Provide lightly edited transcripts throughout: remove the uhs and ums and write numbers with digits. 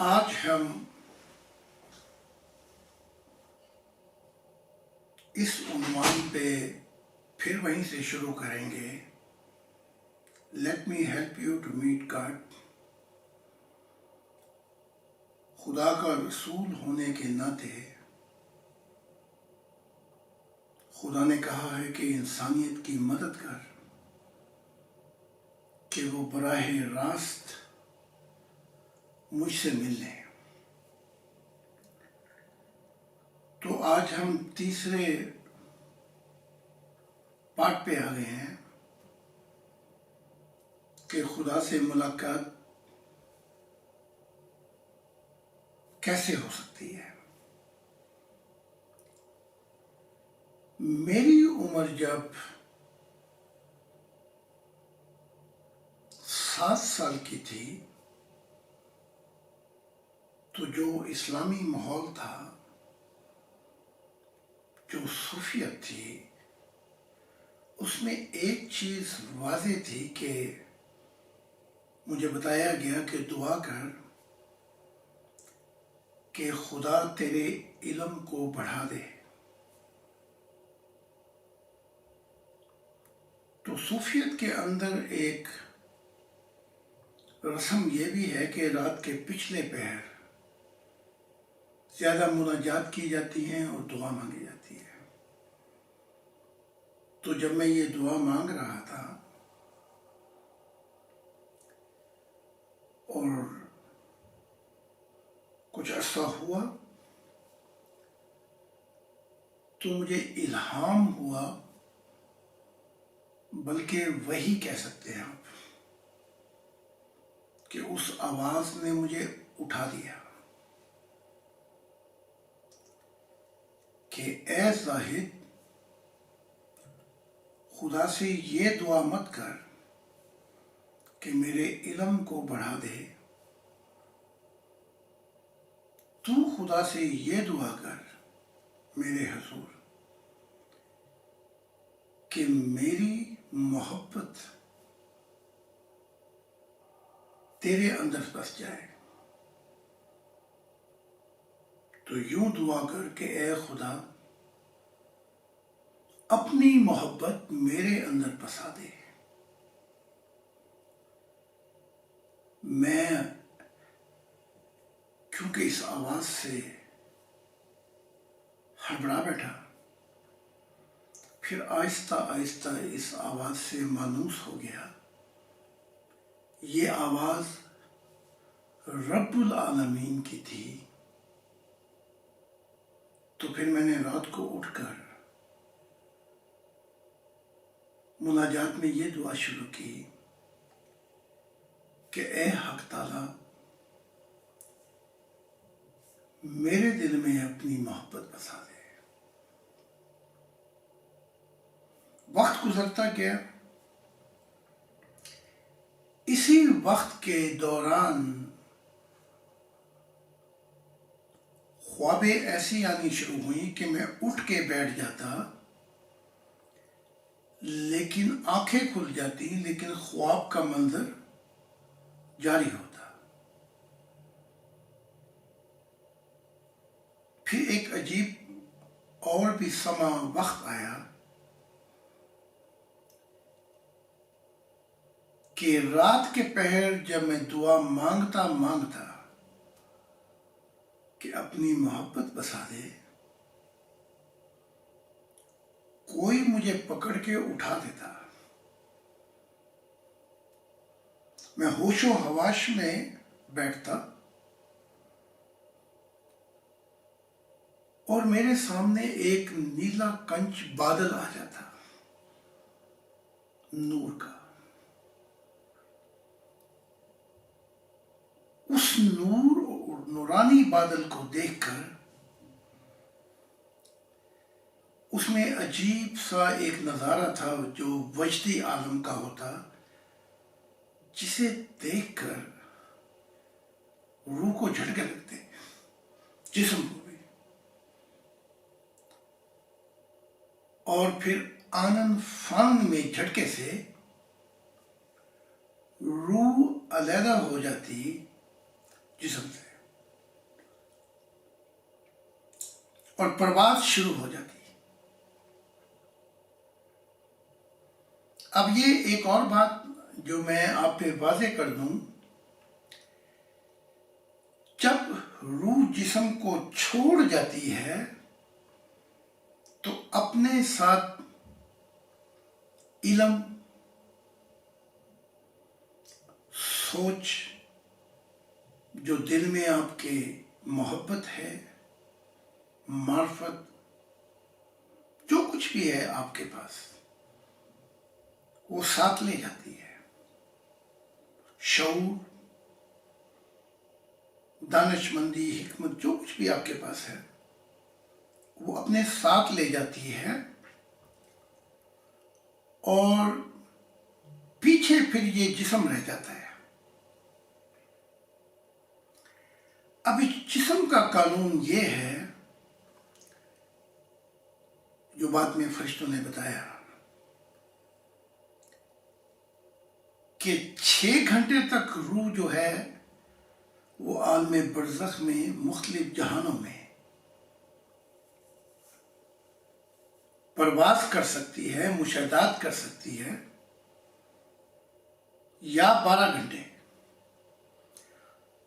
آج ہم اس عنوان پہ پھر وہیں سے شروع کریں گے. Let me help you to meet God. خدا کا رسول ہونے کے ناطے خدا نے کہا ہے کہ انسانیت کی مدد کر کہ وہ براہ راست مجھ سے مل لیں. تو آج ہم تیسرے پارٹ پہ آ گئے ہیں کہ خدا سے ملاقات کیسے ہو سکتی ہے. میری عمر جب 7 سال کی تھی تو جو اسلامی ماحول تھا، جو صوفیت تھی، اس میں ایک چیز واضح تھی کہ مجھے بتایا گیا کہ دعا کر کہ خدا تیرے علم کو بڑھا دے. تو صوفیت کے اندر ایک رسم یہ بھی ہے کہ رات کے پچھلے پہر زیادہ مناجات کی جاتی ہیں اور دعا مانگی جاتی ہے. تو جب میں یہ دعا مانگ رہا تھا اور کچھ عرصہ ہوا تو مجھے الہام ہوا، بلکہ وہی کہہ سکتے ہیں آپ، کہ اس آواز نے مجھے اٹھا دیا کہ اے زاہد، خدا سے یہ دعا مت کر کہ میرے علم کو بڑھا دے، تو خدا سے یہ دعا کر میرے حضور کہ میری محبت تیرے اندر بس جائے. تو یوں دعا کر کہ اے خدا، اپنی محبت میرے اندر بسا دے. میں کیونکہ اس آواز سے ہڑبڑا بیٹھا، پھر آہستہ آہستہ اس آواز سے مانوس ہو گیا. یہ آواز رب العالمین کی تھی. تو پھر میں نے رات کو اٹھ کر مناجات میں یہ دعا شروع کی کہ اے حق تعالی، میرے دل میں اپنی محبت بسا دے. وقت گزرتا گیا. اسی وقت کے دوران خوابیں ایسی آنی شروع ہوئیں کہ میں اٹھ کے بیٹھ جاتا، لیکن آنکھیں کھل جاتی، لیکن خواب کا منظر جاری ہوتا. پھر ایک عجیب اور بھی سما وقت آیا کہ رات کے پہر جب میں دعا مانگتا کہ اپنی محبت بسا دے، کوئی مجھے پکڑ کے اٹھا دیتا. میں ہوش و حواس میں بیٹھتا اور میرے سامنے ایک نیلا کنچ بادل آ جاتا، نور کا. اس نور اور نورانی بادل کو دیکھ کر اس میں عجیب سا ایک نظارہ تھا جو وجدی عالم کا ہوتا، جسے دیکھ کر روح کو جھٹکے لگتے، جسم کو بھی. اور پھر آنن فان میں جھٹکے سے روح علیحدہ ہو جاتی جسم سے. اور پرواز شروع ہو جاتی ہے۔ اب یہ ایک اور بات جو میں آپ پہ واضح کر دوں، جب روح جسم کو چھوڑ جاتی ہے تو اپنے ساتھ علم، سوچ، جو دل میں آپ کے محبت ہے، معرفت، جو کچھ بھی ہے آپ کے پاس، وہ ساتھ لے جاتی ہے۔ شعور، دانش مندی، حکمت، جو کچھ بھی آپ کے پاس ہے وہ اپنے ساتھ لے جاتی ہے، اور پیچھے پھر یہ جسم رہ جاتا ہے۔ اب اس جسم کا قانون یہ ہے جو بعد میں فرشتوں نے بتایا کہ 6 گھنٹے تک روح جو ہے وہ عالم برزخ میں مختلف جہانوں میں پرواز کر سکتی ہے، مشاہدات کر سکتی ہے، یا 12 گھنٹے۔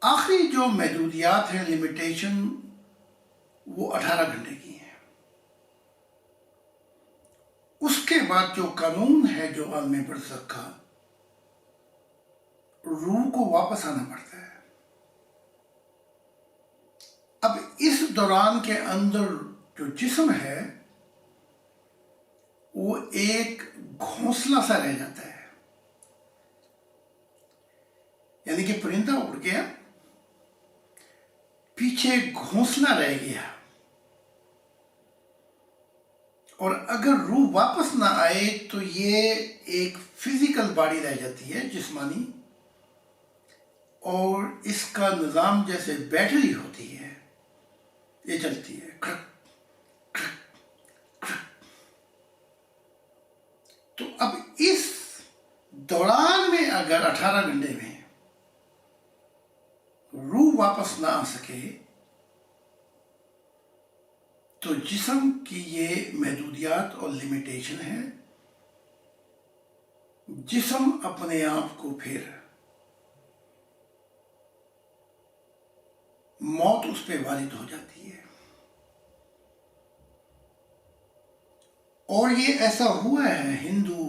آخری جو محدودیات ہیں، لمیٹیشن، وہ 18 گھنٹے کی ہیں۔ اس کے بعد جو قانون ہے جو عالم برزخ کا، روح کو واپس آنا پڑتا ہے۔ اب اس دوران کے اندر جو جسم ہے وہ ایک گھونسلہ سا رہ جاتا ہے، یعنی کہ پرندہ اڑ گیا، پیچھے گھونسلہ رہ گیا، اور اگر روح واپس نہ آئے تو یہ ایک فزیکل باڈی رہ جاتی ہے، جسمانی، اور اس کا نظام جیسے بیٹری ہوتی ہے، یہ چلتی ہے کھڑک کھڑک کھڑک۔ تو اب اس دوران میں اگر 18 گھنٹے میں روح واپس نہ آ سکے تو جسم کی یہ محدودیات اور لمیٹیشن ہے، جسم اپنے آپ کو پھر موت اس پہ وارد ہو جاتی ہے۔ اور یہ ایسا ہوا ہے ہندو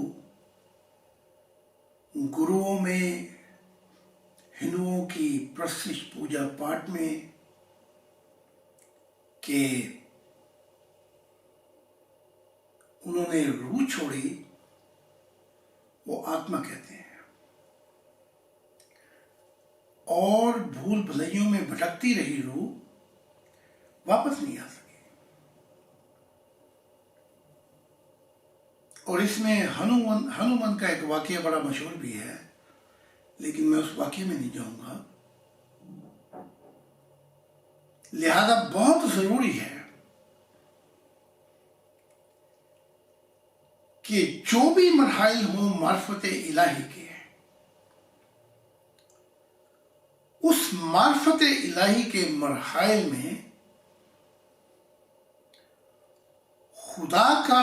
گروؤں میں، ہندوؤں کی پرستش پوجا پاٹ میں، کہ انہوں نے روح چھوڑی، وہ آتما کہتے ہیں، اور بھول بھلائیوں میں بھٹکتی رہی روح، واپس نہیں آ سکی۔ اور اس میں ہنومن کا ایک واقعہ بڑا مشہور بھی ہے، لیکن میں اس واقعے میں نہیں جاؤں گا۔ لہذا بہت ضروری ہے کہ جو بھی مراحل ہوں معرفت الہی کے، اس معرفت الہی کے مراحل میں خدا کا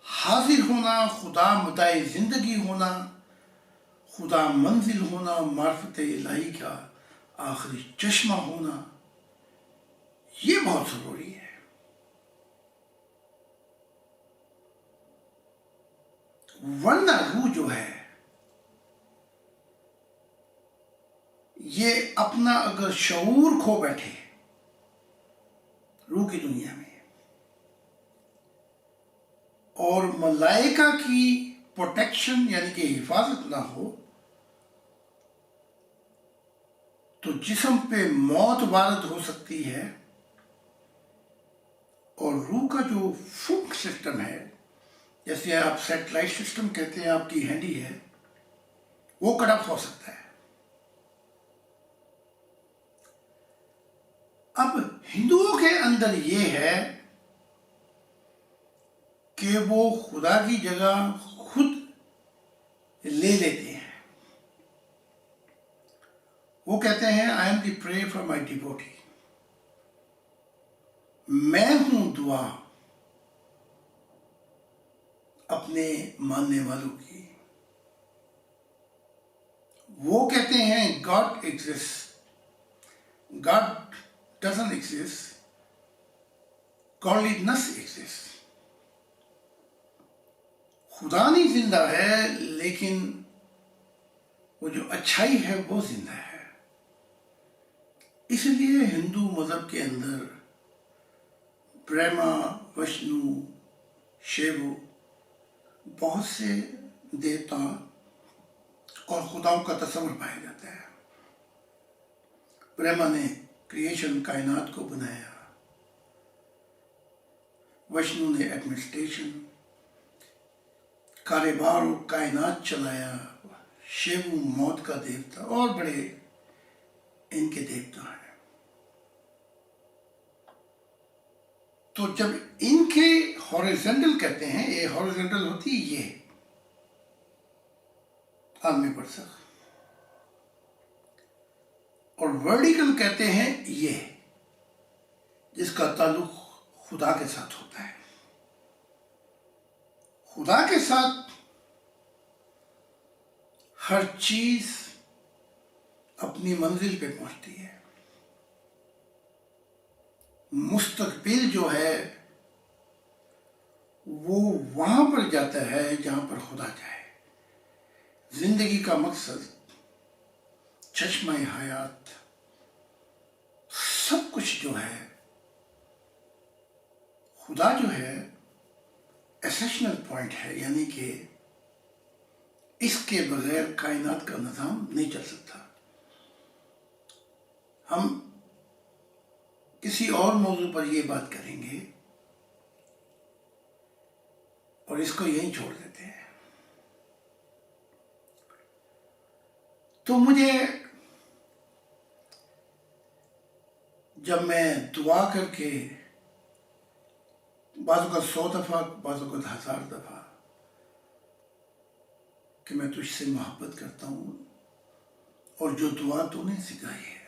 حاضر ہونا، خدا متاع زندگی ہونا، خدا منزل ہونا، معرفت الہی کا آخری چشمہ ہونا، یہ بہت ضروری ہے۔ ورنہ روح جو ہے یہ اپنا اگر شعور کھو بیٹھے روح کی دنیا میں، اور ملائکہ کی پروٹیکشن یعنی کہ حفاظت نہ ہو، تو جسم پہ موت وارد ہو سکتی ہے، اور روح کا جو فنک سسٹم ہے، جیسے آپ سیٹلائٹ سسٹم کہتے ہیں، آپ کی ہینڈی ہے، وہ کٹ آف ہو سکتا ہے۔ اب ہندوؤں کے اندر یہ ہے کہ وہ خدا کی جگہ خود لے لیتے ہیں۔ وہ کہتے ہیں I am the prey for my devotee۔ میں ہوں دعا اپنے ماننے والوں کی. وہ کہتے ہیں God exist. God doesn't exist. Godliness exist. خدا نہیں زندہ ہے لیکن وہ جو اچھائی ہے وہ زندہ ہے. اس لیے ہندو مذہب کے اندر برہما، وشنو، شیو بہت سے دیوتا اور خداؤں کا تصور پایا جاتا ہے. برہما نے کریشن کائنات کو بنایا، وشنو نے ایڈمنسٹریشن کاروبار اور کائنات چلایا، شیو موت کا دیوتا اور بڑے ان کے دیوتا ہیں. تو جب ان کے ہاریزونٹل کہتے ہیں، یہ ہاریزونٹل ہوتی یہ عالم برزخ، اور ورٹیکل کہتے ہیں یہ جس کا تعلق خدا کے ساتھ ہوتا ہے. خدا کے ساتھ ہر چیز اپنی منزل پہ پہنچتی ہے. مستقبل جو ہے وہ وہاں پر جاتا ہے جہاں پر خدا جائے. زندگی کا مقصد، چشمہ حیات، سب کچھ جو ہے، خدا جو ہے ایسنشل پوائنٹ ہے، یعنی کہ اس کے بغیر کائنات کا نظام نہیں چل سکتا. ہم کسی اور موضوع پر یہ بات کریں گے اور اس کو یہیں چھوڑ دیتے ہیں. تو مجھے جب میں دعا کر کے بعض اوقات 100 دفعہ، بعض اوقات 1000 دفعہ کہ میں تجھ سے محبت کرتا ہوں اور جو دعا تو نے سکھائی ہے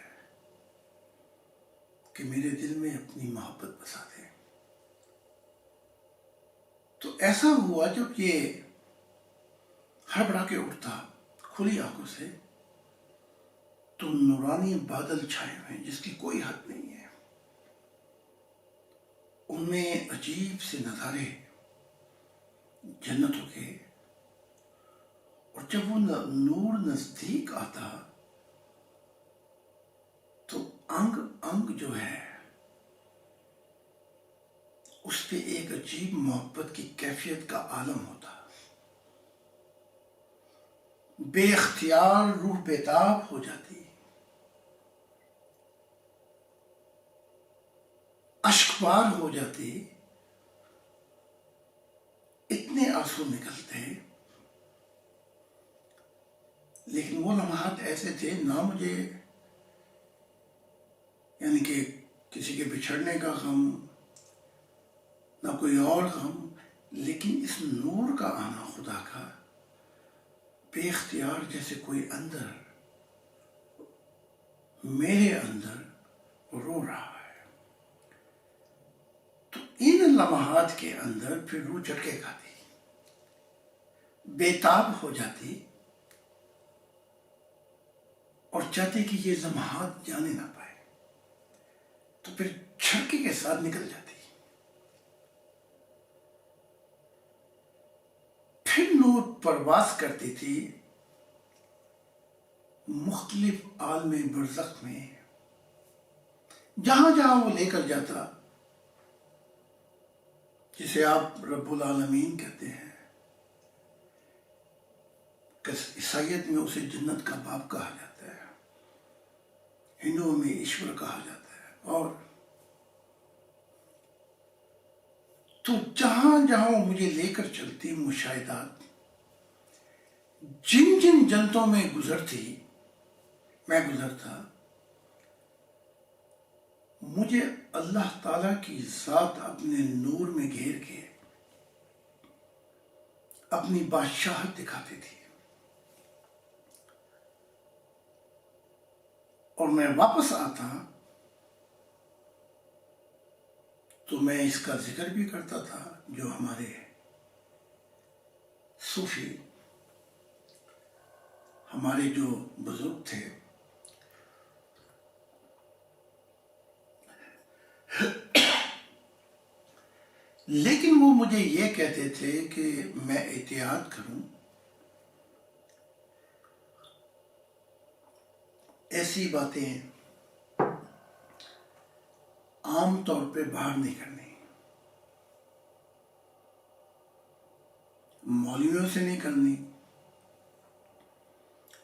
کہ میرے دل میں اپنی محبت بسا دے، تو ایسا ہوا جب یہ ہڑبڑا کے اٹھتا کھلی آنکھوں سے تو نورانی بادل چھائے ہوئے ہیں جس کی کوئی حد نہیں ہے. ان میں عجیب سے نظارے جنتوں کے، اور جب وہ نور نزدیک آتا تو انگ انگ جو ہے اس پہ ایک عجیب محبت کی کیفیت کا عالم ہوتا. بے اختیار روح بیتاب ہو جاتی، اشکبار ہو جاتی، اتنے آنسو نکلتے. لیکن وہ لمحات ایسے تھے، نہ مجھے یعنی کہ کسی کے بچھڑنے کا غم، نہ کوئی اور غم، لیکن اس نور کا آنا خدا کا بے اختیار جیسے کوئی اندر میرے اندر رو رہا ہے. تو ان لمحات کے اندر پھر روح جھٹکے کھاتی، بےتاب ہو جاتی اور چاہتے کہ یہ لمحات جانے نہ پائے، تو پھر جھٹکے کے ساتھ نکل جاتی. پھر نور پرواز کرتی تھی مختلف عالم برزخ میں، جہاں جہاں وہ لے کر جاتا، جسے آپ رب العالمین کہتے ہیں. عیسائیت میں اسے جنت کا باپ کہا جاتا ہے، ہندوؤں میں ایشور کہا جاتا ہے. اور تو جہاں جہاں وہ مجھے لے کر چلتی، مشاہدات جن جن جنتوں میں گزرتی، میں گزرتا، مجھے اللہ تعالیٰ کی ذات اپنے نور میں گھیر کے اپنی بادشاہت دکھاتی تھی. اور میں واپس آتا تو میں اس کا ذکر بھی کرتا تھا جو ہمارے صوفی ہمارے جو بزرگ تھے لیکن وہ مجھے یہ کہتے تھے کہ میں احتیاط کروں، ایسی باتیں عام طور پہ باہر نہیں کرنی، مولویوں سے نہیں کرنی،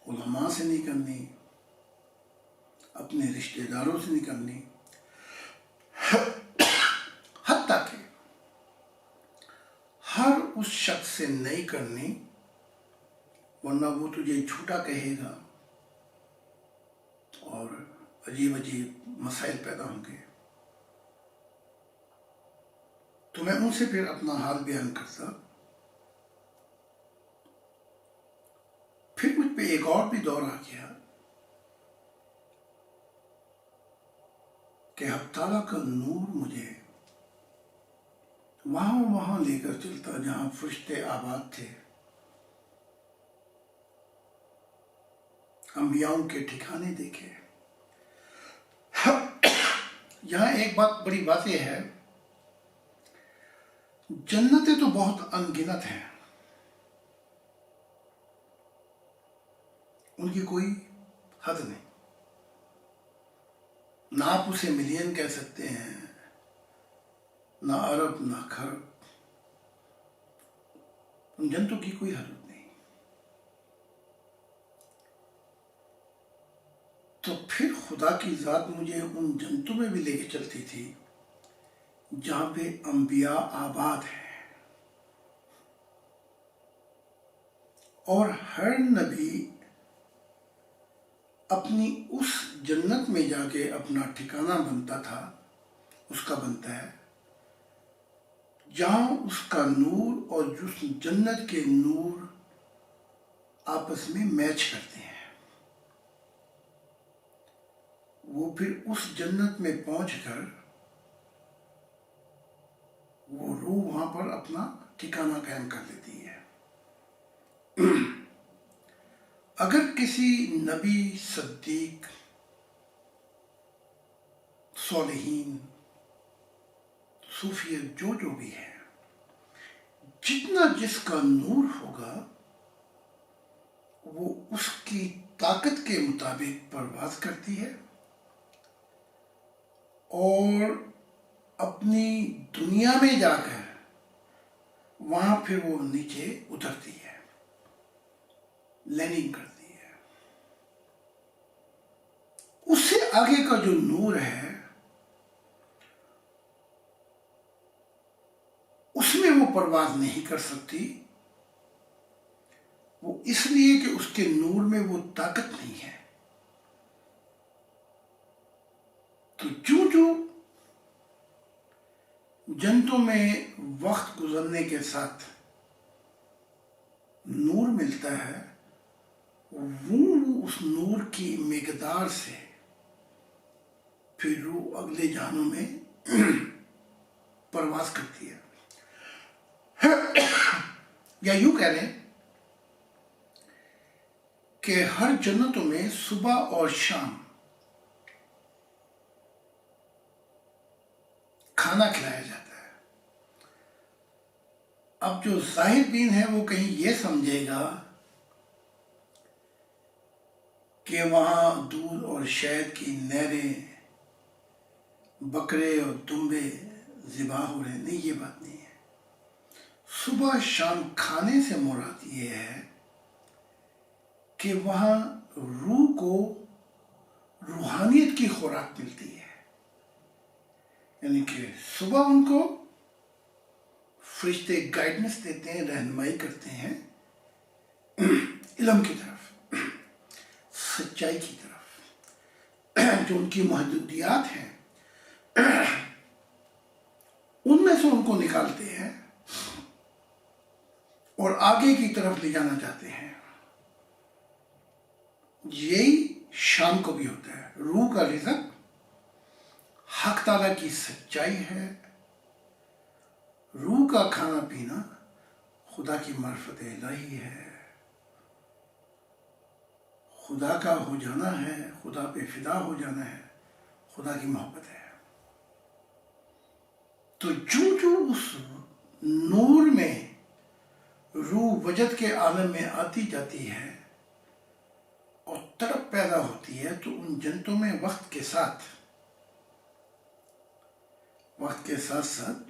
علماء سے نہیں کرنی، اپنے رشتہ داروں سے نہیں کرنی، حتیٰ کہ ہر اس شخص سے نہیں کرنی، ورنہ وہ تجھے جھوٹا کہے گا اور عجیب عجیب مسائل پیدا ہوں گے۔ تو میں ان سے پھر اپنا حال بیان کرتا۔ پھر مجھ پہ ایک اور بھی دور آ گیا کہ حق تعالیٰ کا نور مجھے وہاں لے کر چلتا جہاں فرشتے آباد تھے، انبیاؤں کے ٹھکانے دیکھے۔ یہاں ایک بات بڑی واضح ہے، جنتیں تو بہت ان گنت ہیں، ان کی کوئی حد نہیں، نہ آپ اسے ملین کہہ سکتے ہیں، نہ ارب نہ کھرب، ان جنتوں کی کوئی حد نہیں۔ تو پھر خدا کی ذات مجھے ان جنتوں میں بھی لے کے چلتی تھی جہاں پہ انبیاء آباد ہیں، اور ہر نبی اپنی اس جنت میں جا کے اپنا ٹھکانہ بنتا تھا، اس کا بنتا ہے جہاں اس کا نور اور جس جنت کے نور آپس میں میچ کرتے ہیں۔ وہ پھر اس جنت میں پہنچ کر وہ روح وہاں پر اپنا ٹھکانہ قائم کر لیتی ہے۔ اگر کسی نبی، صدیق، صالحین، صوفیت جو بھی ہے، جتنا جس کا نور ہوگا وہ اس کی طاقت کے مطابق پرواز کرتی ہے اور اپنی دنیا میں جا کر وہاں پھر وہ نیچے اترتی ہے، لینڈنگ کرتی ہے۔ اس سے آگے کا جو نور ہے اس میں وہ پرواز نہیں کر سکتی، وہ اس لیے کہ اس کے نور میں وہ طاقت نہیں ہے۔ تو جو جنتوں میں وقت گزرنے کے ساتھ نور ملتا ہے، وہ اس نور کی مقدار سے پھر روح اگلے جہانوں میں پرواز کرتی ہے۔ یا یوں کہہ لیں کہ ہر جنتوں میں صبح اور شام کھانا کھلایا جاتا ہے۔ اب جو ظاہر بین ہے وہ کہیں یہ سمجھے گا کہ وہاں دودھ اور شہد کی نہریں، بکرے اور دمبے ذبح ہو رہے ہیں، نہیں، یہ بات نہیں ہے۔ صبح شام کھانے سے مراد یہ ہے کہ وہاں روح کو روحانیت کی خوراک ملتی ہے، یعنی کہ صبح ان کو فرشتے گائیڈنس دیتے ہیں، رہنمائی کرتے ہیں علم کی طرف، سچائی کی طرف، جو ان کی محدودیات ہیں ان میں سے ان کو نکالتے ہیں اور آگے کی طرف لے جانا چاہتے ہیں۔ یہی شام کو بھی ہوتا ہے۔ روح کا رزق حق تعالیٰ کی سچائی ہے، روح کا کھانا پینا خدا کی معرفت الہی ہے، خدا کا ہو جانا ہے، خدا پہ فدا ہو جانا ہے، خدا کی محبت ہے۔ تو جو اس نور میں روح وجد کے عالم میں آتی جاتی ہے اور تڑپ پیدا ہوتی ہے، تو ان جنتوں میں وقت کے ساتھ ساتھ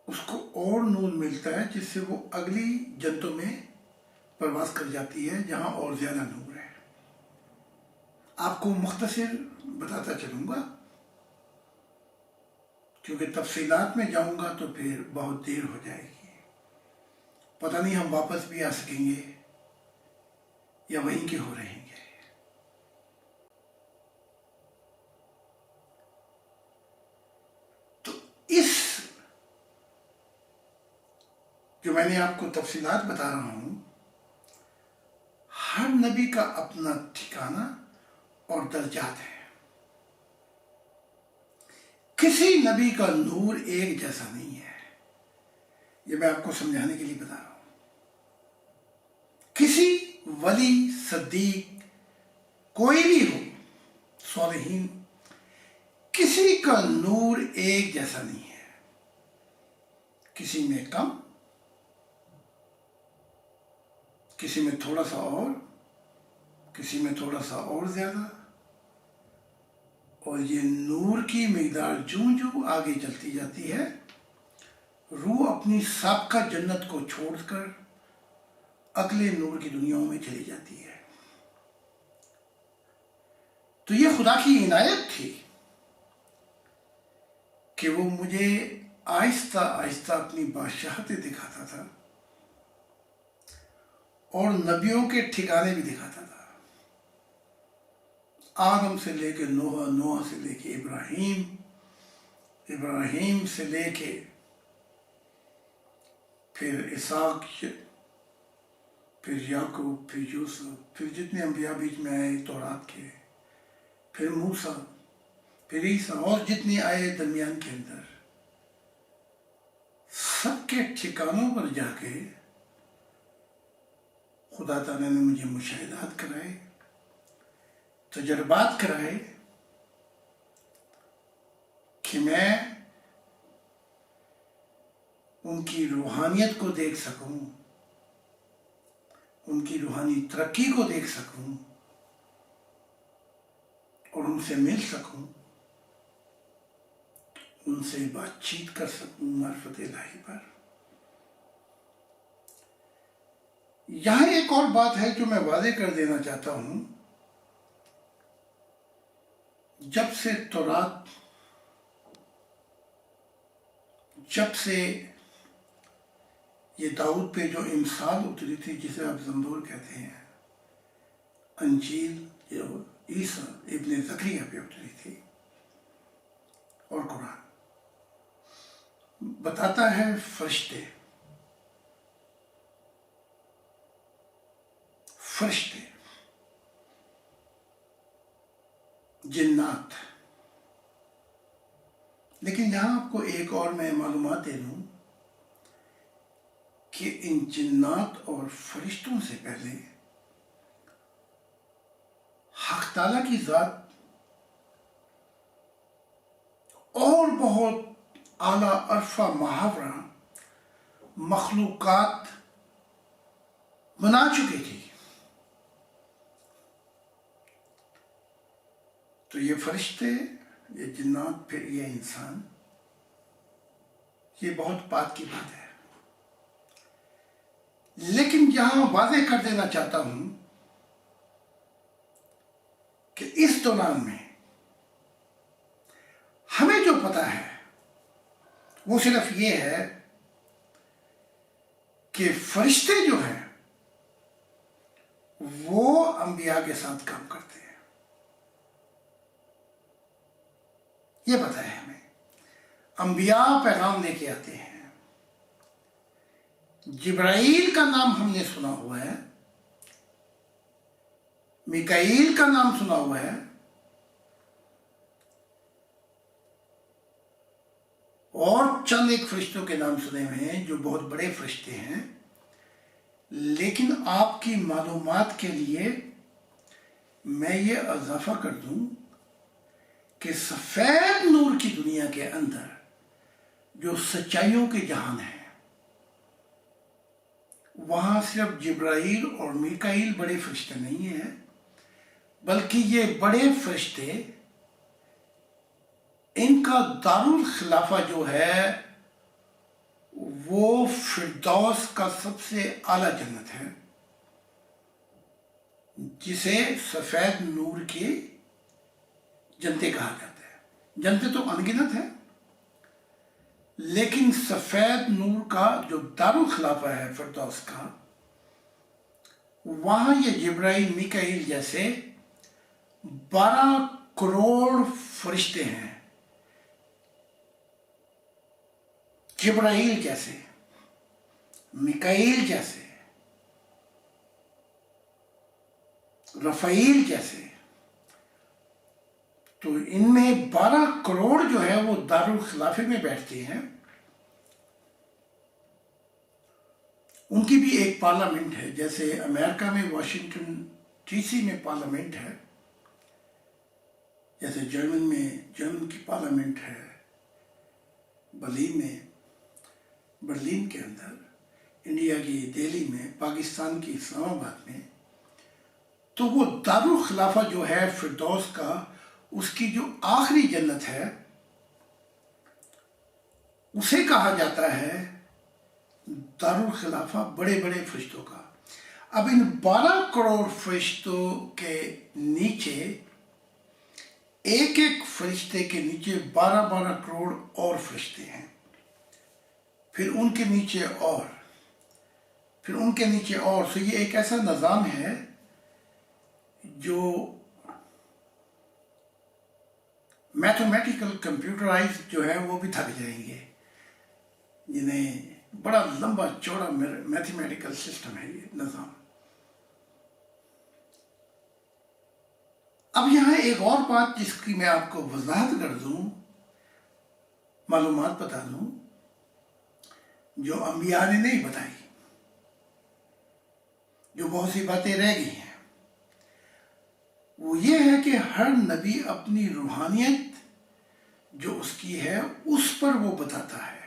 اس کو اور نور ملتا ہے، جس سے وہ اگلی جنتوں میں پرواز کر جاتی ہے جہاں اور زیادہ نور ہے۔ آپ کو مختصر بتاتا چلوں گا، کیونکہ تفصیلات میں جاؤں گا تو پھر بہت دیر ہو جائے گی، پتہ نہیں ہم واپس بھی آ سکیں گے یا وہیں کے ہو رہیں گے۔ تو اس جو میں نے آپ کو تفصیلات بتا رہا ہوں، ہر نبی کا اپنا ٹھکانہ اور درجات ہے۔ کسی نبی کا نور ایک جیسا نہیں ہے، یہ میں آپ کو سمجھانے کے لیے بتا رہا ہوں۔ کسی ولی، صدیق، کوئی بھی ہو، صالحین، کسی کا نور ایک جیسا نہیں ہے، کسی میں کم، کسی میں تھوڑا سا اور، کسی میں تھوڑا سا اور زیادہ، اور یہ نور کی مقدار جوں آگے چلتی جاتی ہے، روح اپنی سابقہ جنت کو چھوڑ کر اگلے نور کی دنیاؤں میں چلی جاتی ہے۔ تو یہ خدا کی عنایت تھی کہ وہ مجھے آہستہ آہستہ اپنی بادشاہتیں دکھاتا تھا اور نبیوں کے ٹھکانے بھی دکھاتا تھا، آدم سے لے کے نوح، نوح سے لے کے ابراہیم، ابراہیم سے لے کے پھر اسحاق، پھر یعقوب، پھر یوسف، پھر جتنے انبیاء بیچ میں آئے تورات کے، پھر موسیٰ، پھر عیسیٰ، اور جتنے آئے درمیان کے اندر، سب کے ٹھکانوں پر جا کے خدا تعالیٰ نے مجھے مشاہدات کرائے، تجربات کرائے کہ میں ان کی روحانیت کو دیکھ سکوں، ان کی روحانی ترقی کو دیکھ سکوں اور ان سے مل سکوں، ان سے بات چیت کر سکوں معرفت الہی پر۔ یہاں ایک اور بات ہے جو میں واضح کر دینا چاہتا ہوں۔ جب سے تورات، جب سے یہ داؤد پہ جو امثال اتری تھی، جسے آپ زنبور کہتے ہیں، انجیل جو عیسیٰ ابن زکریا پہ اتری تھی، اور قرآن بتاتا ہے فرشتے جنات، لیکن یہاں آپ کو ایک اور میں معلومات دے دوں کہ ان جنات اور فرشتوں سے پہلے حق تعالیٰ کی ذات اور بہت اعلیٰ عرفہ محاورہ مخلوقات بنا چکی تھی۔ تو یہ فرشتے، یہ جنات، پھر یہ انسان، یہ بہت بات کی بات ہے، لیکن یہاں واضح کر دینا چاہتا ہوں کہ اس دوران میں ہمیں جو پتا ہے وہ صرف یہ ہے کہ فرشتے جو ہیں وہ انبیاء کے ساتھ کام کرتے ہیں، یہ پتا ہے ہمیں۔ انبیاء پیغام لے کے آتے ہیں۔ جبرائیل کا نام ہم نے سنا ہوا ہے، میکائیل کا نام سنا ہوا ہے، اور چند ایک فرشتوں کے نام سنے ہوئے ہیں جو بہت بڑے فرشتے ہیں، لیکن آپ کی معلومات کے لیے میں یہ اضافہ کر دوں کہ سفید نور کی دنیا کے اندر جو سچائیوں کے جہان ہے، وہاں صرف جبرائیل اور میکائیل بڑے فرشتے نہیں ہیں، بلکہ یہ بڑے فرشتے، ان کا دارالخلافہ جو ہے وہ فردوس کا سب سے اعلیٰ جنت ہے، جسے سفید نور کی جنتیں کہا جاتا ہے۔ جنتیں تو انگنت ہیں، لیکن سفید نور کا جو دارالخلافہ ہے فردوس کا، وہاں یہ جبرائیل میکائیل جیسے 12 کروڑ فرشتے ہیں، جبرائیل جیسے، میکائیل جیسے، رفائیل جیسے، تو ان میں 12 کروڑ جو ہے وہ دارالخلافے میں بیٹھتے ہیں۔ ان کی بھی ایک پارلیمنٹ ہے، جیسے امریکہ میں واشنگٹن ڈی سی میں پارلیمنٹ ہے، جیسے جرمن کی پارلیمنٹ ہے، برلین کے اندر، انڈیا کی دہلی میں، پاکستان کی اسلام آباد میں۔ تو وہ دارالخلافہ جو ہے فردوس کا، اس کی جو آخری جنت ہے، اسے کہا جاتا ہے دارالخلافہ بڑے بڑے فرشتوں کا۔ اب ان 12 کروڑ فرشتوں کے نیچے، ایک ایک فرشتے کے نیچے 12 کروڑ اور فرشتے ہیں، پھر ان کے نیچے اور، پھر ان کے نیچے اور۔ سو یہ ایک ایسا نظام ہے جو میتھمیٹیکل کمپیوٹرائز جو ہے وہ بھی تھک جائیں گے، جنہیں بڑا لمبا چوڑا میتھمیٹیکل سسٹم ہے یہ نظام۔ اب یہاں ایک اور بات جس کی میں آپ کو وضاحت کر دوں، معلومات بتا دوں، جو انبیاء نے نہیں بتائی، جو بہت سی باتیں رہ گئی ہیں، وہ یہ ہے کہ ہر نبی اپنی روحانیت جو اس کی ہے اس پر وہ بتاتا ہے۔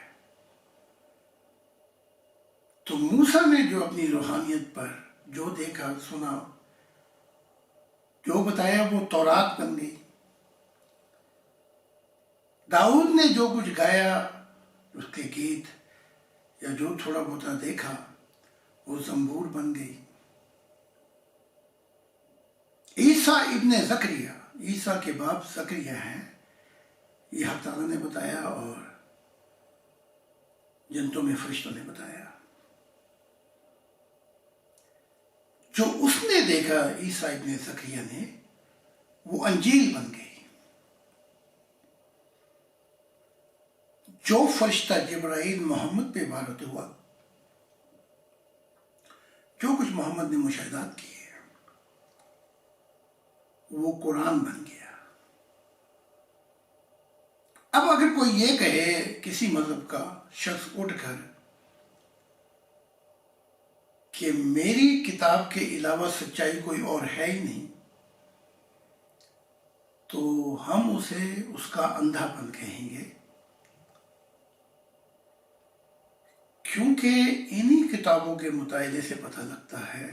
تو موسیٰ نے جو اپنی روحانیت پر جو دیکھا سنا، جو بتایا، وہ تورات بن گئی۔ داؤد نے جو کچھ گایا، اس کے گیت یا جو تھوڑا بہت دیکھا، وہ زبور بن گئی۔ عیسیٰ ابن زکریا، عیسیٰ کے باپ زکریا ہیں، یہ حق تعالیٰ نے بتایا اور جنتوں میں فرشتوں نے بتایا۔ جو اس نے دیکھا عیسیٰ ابن زکریا نے، وہ انجیل بن گئی۔ جو فرشتہ جبرائیل محمد پہ بارات ہوا، جو کچھ محمد نے مشاہدات کیے، وہ قرآن بن گیا۔ اب اگر کوئی یہ کہے، کسی مذہب کا شخص اٹھ کر، کہ میری کتاب کے علاوہ سچائی کوئی اور ہے ہی نہیں، تو ہم اسے اس کا اندھا پن کہیں گے، کیونکہ انہی کتابوں کے مطالعے سے پتہ لگتا ہے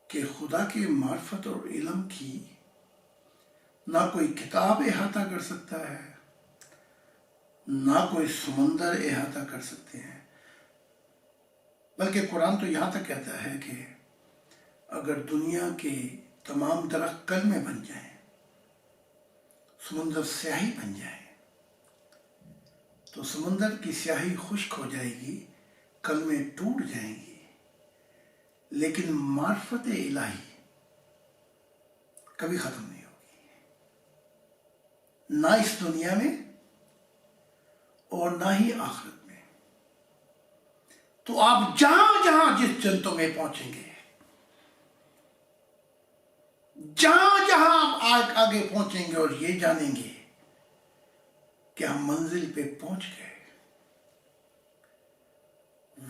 کہ خدا کی معرفت اور علم کی نہ کوئی کتاب احاطہ کر سکتا ہے، نہ کوئی سمندر احاطہ کر سکتے ہیں، بلکہ قرآن تو یہاں تک کہتا ہے کہ اگر دنیا کے تمام درخت کلمے بن جائیں، سمندر سیاہی بن جائے، تو سمندر کی سیاہی خشک ہو جائے گی، کلمے ٹوٹ جائیں گی، لیکن معرفت الہی کبھی ختم نہیں ہوگی، نہ اس دنیا میں اور نہ ہی آخرت میں۔ تو آپ جہاں جہاں جس جنتوں میں پہنچیں گے، جہاں جہاں آپ آگے پہنچیں گے اور یہ جانیں گے کہ ہم منزل پہ پہنچ گئے،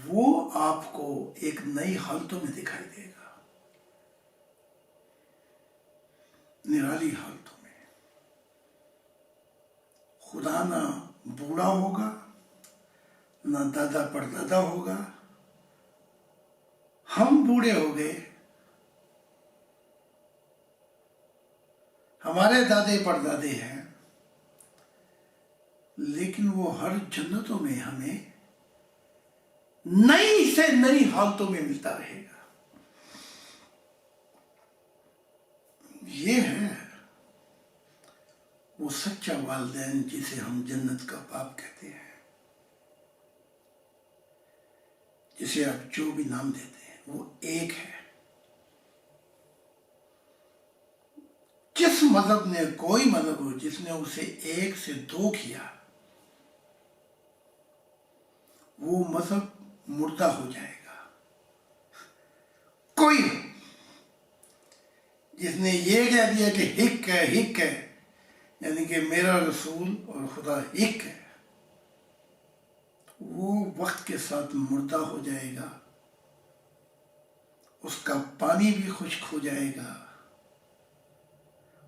وہ آپ کو ایک نئی حالتوں میں دکھائی دے گا، نرالی حالتوں میں۔ خدا نہ بوڑھا ہوگا، نہ دادا پردادا ہوگا، ہم بوڑھے ہو گئے، ہمارے دادے پردادے ہیں، لیکن وہ ہر جنتوں میں ہمیں نئی سے نئی حالتوں میں ملتا رہے گا۔ یہ ہے وہ سچا والدین جسے ہم جنت کا باپ کہتے ہیں، جسے آپ جو بھی نام دیتے ہیں، وہ ایک ہے۔ جس مذہب نے، کوئی مذہب ہو جس نے اسے ایک سے دو کیا، وہ مذہب مردہ ہو جائے گا۔ کوئی جس نے یہ کہہ دیا کہ ہک ہے، ہک ہے، یعنی کہ میرا رسول اور خدا ایک ہے، وہ وقت کے ساتھ مردہ ہو جائے گا، اس کا پانی بھی خشک ہو جائے گا،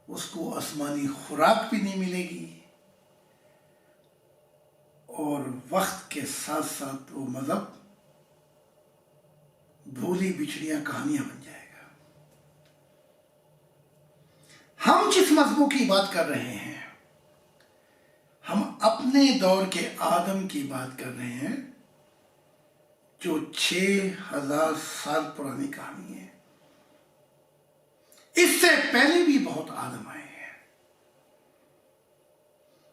اس کو آسمانی خوراک بھی نہیں ملے گی، اور وقت کے ساتھ ساتھ وہ مذہب بھولی بچھڑیاں کہانیاں بن جائے گا۔ ہم جس مذہبوں کی بات کر رہے ہیں، ہم اپنے دور کے آدم کی بات کر رہے ہیں، جو 6000 سال پرانی کہانی ہے۔ اس سے پہلے بھی بہت آدم آئے ہیں،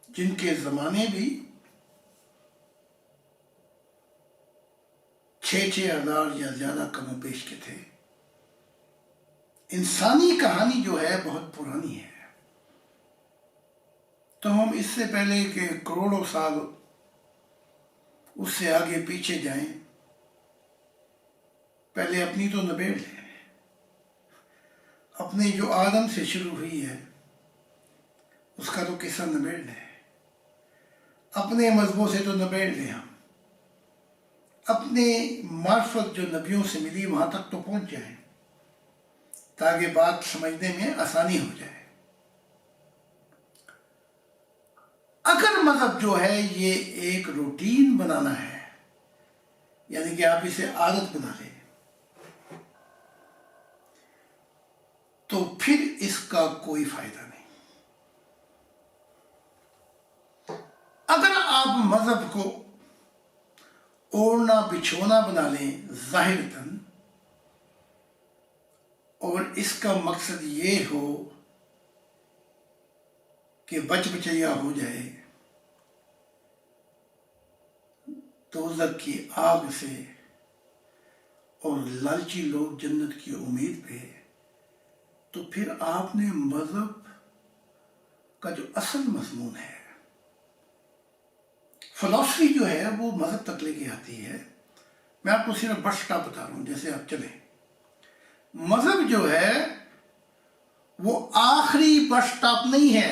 جن کے زمانے بھی 6000 یا زیادہ کم و بیش کے تھے۔ انسانی کہانی جو ہے بہت پرانی ہے، تو ہم اس سے پہلے کہ کروڑوں سال اس سے آگے پیچھے جائیں، پہلے اپنی تو نبیڑ لیں۔ اپنی جو آدم سے شروع ہوئی ہے اس کا تو قصہ نبیڑ لیں، اپنے مذہبوں سے تو نبیڑ لیں، ہم اپنی معرفت جو نبیوں سے ملی وہاں تک تو پہنچ جائیں، تاکہ بات سمجھنے میں آسانی ہو جائے۔ اگر مذہب جو ہے یہ ایک روٹین بنانا ہے، یعنی کہ آپ اسے عادت بنا لیں، تو پھر اس کا کوئی فائدہ نہیں۔ اگر آپ مذہب کو اوڑھنا بچھونا بنا لیں ظاہرتاً، اور اس کا مقصد یہ ہو کہ بچ بچیا ہو جائے، دوزخ کی آگ سے اور لالچی لوگ جنت کی امید پہ، تو پھر آپ نے مذہب کا جو اصل مضمون ہے، فلسفی جو ہے وہ مذہب تک لے کے آتی ہے۔ میں آپ کو صرف بس سٹاپ بتا رہا ہوں، جیسے آپ چلیں، مذہب جو ہے وہ آخری بس سٹاپ نہیں ہے،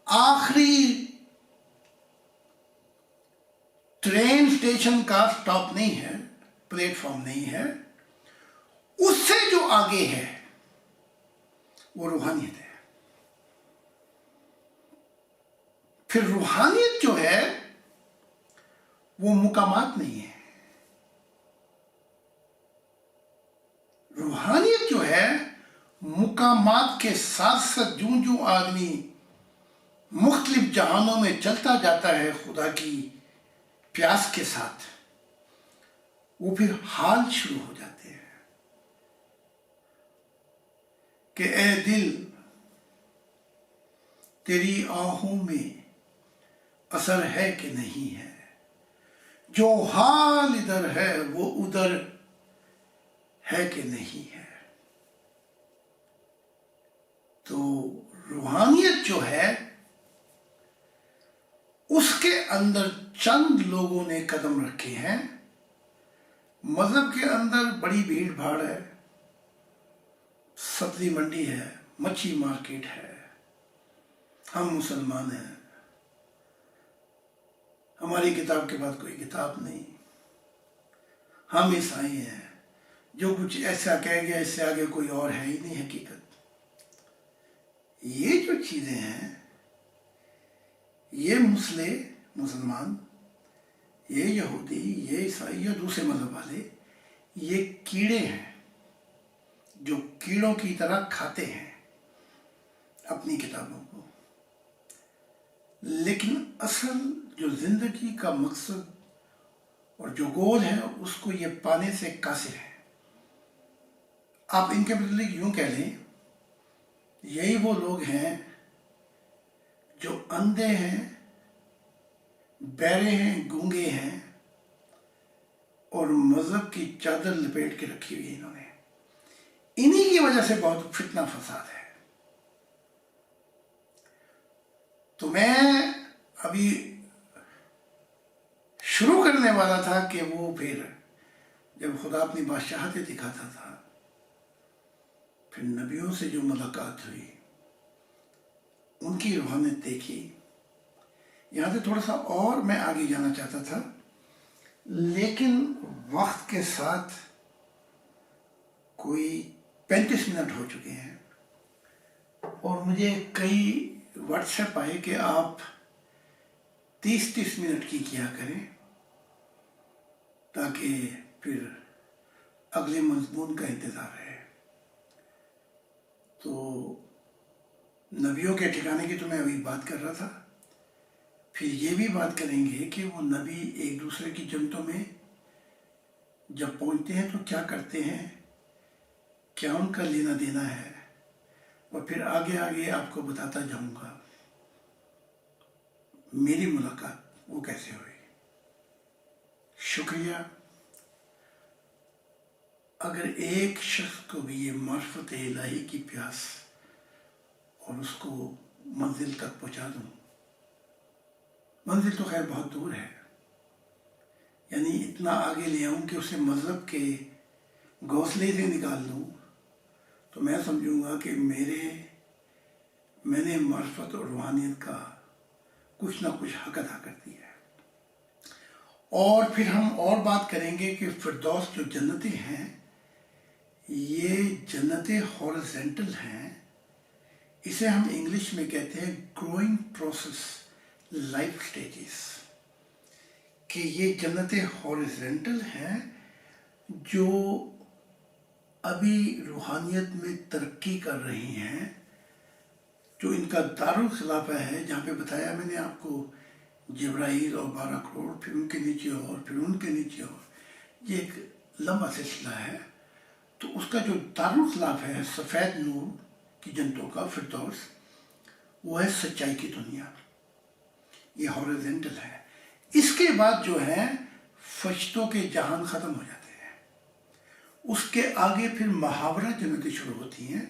آخری ٹرین سٹیشن کا سٹاپ نہیں ہے، پلیٹ فارم نہیں ہے، اس سے جو آگے ہے وہ روحانیت ہے۔ پھر روحانیت جو ہے وہ مقامات نہیں ہے، روحانیت جو ہے مقامات کے ساتھ ساتھ جوں جوں آدمی مختلف جہانوں میں چلتا جاتا ہے خدا کی پیاس کے ساتھ، وہ پھر حال شروع ہو جاتے ہیں کہ اے دل تیری آنکھوں میں اثر ہے کہ نہیں ہے، جو حال ادھر ہے وہ ادھر ہے کہ نہیں ہے۔ تو روحانیت جو ہے اس کے اندر چند لوگوں نے قدم رکھے ہیں۔ مذہب کے اندر بڑی بھیڑ بھاڑ ہے، سبزی منڈی ہے، مچھی مارکیٹ ہے، ہم مسلمان ہیں، ہماری کتاب کے بعد کوئی کتاب نہیں، ہم عیسائی ہیں، جو کچھ ایسا کہہ گیا اس سے آگے کوئی اور ہے ہی نہیں حقیقت۔ یہ جو چیزیں ہیں، یہ مسلمان، یہ یہودی، یہ عیسائی یا دوسرے مذہب والے، یہ کیڑے ہیں جو کیڑوں کی طرح کھاتے ہیں اپنی کتابوں کو، لیکن اصل جو زندگی کا مقصد اور جو گول ہے اس کو یہ پانے سے قاصر ہے۔ آپ ان کے متعلق یوں کہہ لیں، یہی وہ لوگ ہیں جو اندھے ہیں، بہرے ہیں، گونگے ہیں، اور مذہب کی چادر لپیٹ کے رکھی ہوئی انہوں نے۔ انہی کی وجہ سے بہت فتنہ فساد ہے۔ تو میں ابھی شروع کرنے والا تھا کہ وہ پھر جب خدا اپنی بادشاہتیں دکھاتا تھا، پھر نبیوں سے جو ملاقات ہوئی، ان کی روحانیت دیکھی، یہاں سے تھوڑا سا اور میں آگے جانا چاہتا تھا، لیکن وقت کے ساتھ کوئی 35 منٹ ہو چکے ہیں، اور مجھے کئی واٹس ایپ آئے کہ آپ 30 منٹ کی کیا کریں تاکہ پھر اگلے مضمون کا انتظار ہے۔ تو نبیوں کے ٹھکانے کی تو میں ابھی بات کر رہا تھا، پھر یہ بھی بات کریں گے کہ وہ نبی ایک دوسرے کی جنتوں میں جب پہنچتے ہیں تو کیا کرتے ہیں، کیا ان کا لینا دینا ہے، اور پھر آگے آپ کو بتاتا جاؤں گا میری ملاقات وہ کیسے ہوئی۔ شکریہ۔ اگر ایک شخص کو بھی یہ معرفت الہی کی پیاس اور اس کو منزل تک پہنچا دوں، منزل تو خیر بہت دور ہے، یعنی اتنا آگے لے آؤں کہ اسے مذہب کے گھونسلے سے نکال دوں، تو میں سمجھوں گا کہ میں نے معرفت اور روحانیت کا کچھ نہ کچھ حق ادا کر دیا ہے۔ اور پھر ہم اور بات کریں گے کہ فردوس جو جنتیں ہیں، یہ جنتیں ہورزنٹل ہیں، اسے ہم انگلش میں کہتے ہیں گروئنگ پروسیس لائف سٹیجز، کہ یہ جنتیں ہورزنٹل ہیں جو ابھی روحانیت میں ترقی کر رہی ہیں، جو ان کا دارالخلافہ ہے، جہاں پہ بتایا میں نے آپ کو جبرائیل اور 12 کروڑ، پھر ان کے نیچے اور پھر ان کے نیچے اور، یہ ایک لمبا سلسلہ ہے۔ تو اس کا جو دارالخلاف ہے سفید نور کی جنتوں کا، فردوس، وہ ہے سچائی کی دنیا، یہ ہورزنٹل ہے۔ اس کے بعد جو ہے فرشتوں کے جہان ختم ہو جاتے ہیں، اس کے آگے پھر محاورہ جنتیں شروع ہوتی ہیں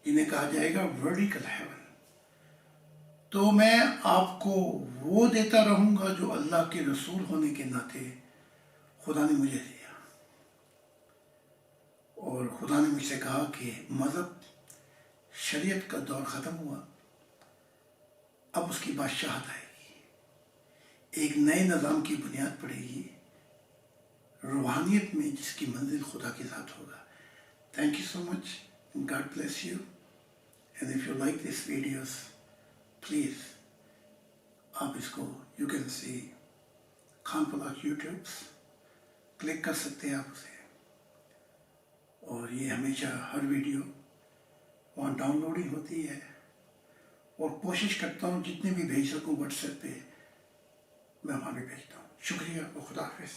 جنہیں کہا جائے گا ورٹیکل ہیون۔ تو میں آپ کو وہ دیتا رہوں گا جو اللہ کے رسول ہونے کے ناطے خدا نے مجھے دیا، اور خدا نے مجھ سے کہا کہ مذہب شریعت کا دور ختم ہوا، اب اس کی بادشاہت آئے گی، ایک نئے نظام کی بنیاد پڑے گی روحانیت میں، جس کی منزل خدا کے ذات ہوگا۔ Thank you so much. God bless you. And if you like these videos, please, آپ اس کو you can see خان پلاک یوٹیوبس کلک کر سکتے ہیں آپ اسے، اور یہ ہمیشہ ہر ویڈیو وہاں ڈاؤن لوڈنگ ہوتی ہے، اور کوشش کرتا ہوں جتنے بھی بھیج سکوں واٹس ایپ پہ میں وہاں بھی بھیجتا ہوں۔ شکریہ اور خدا حافظ۔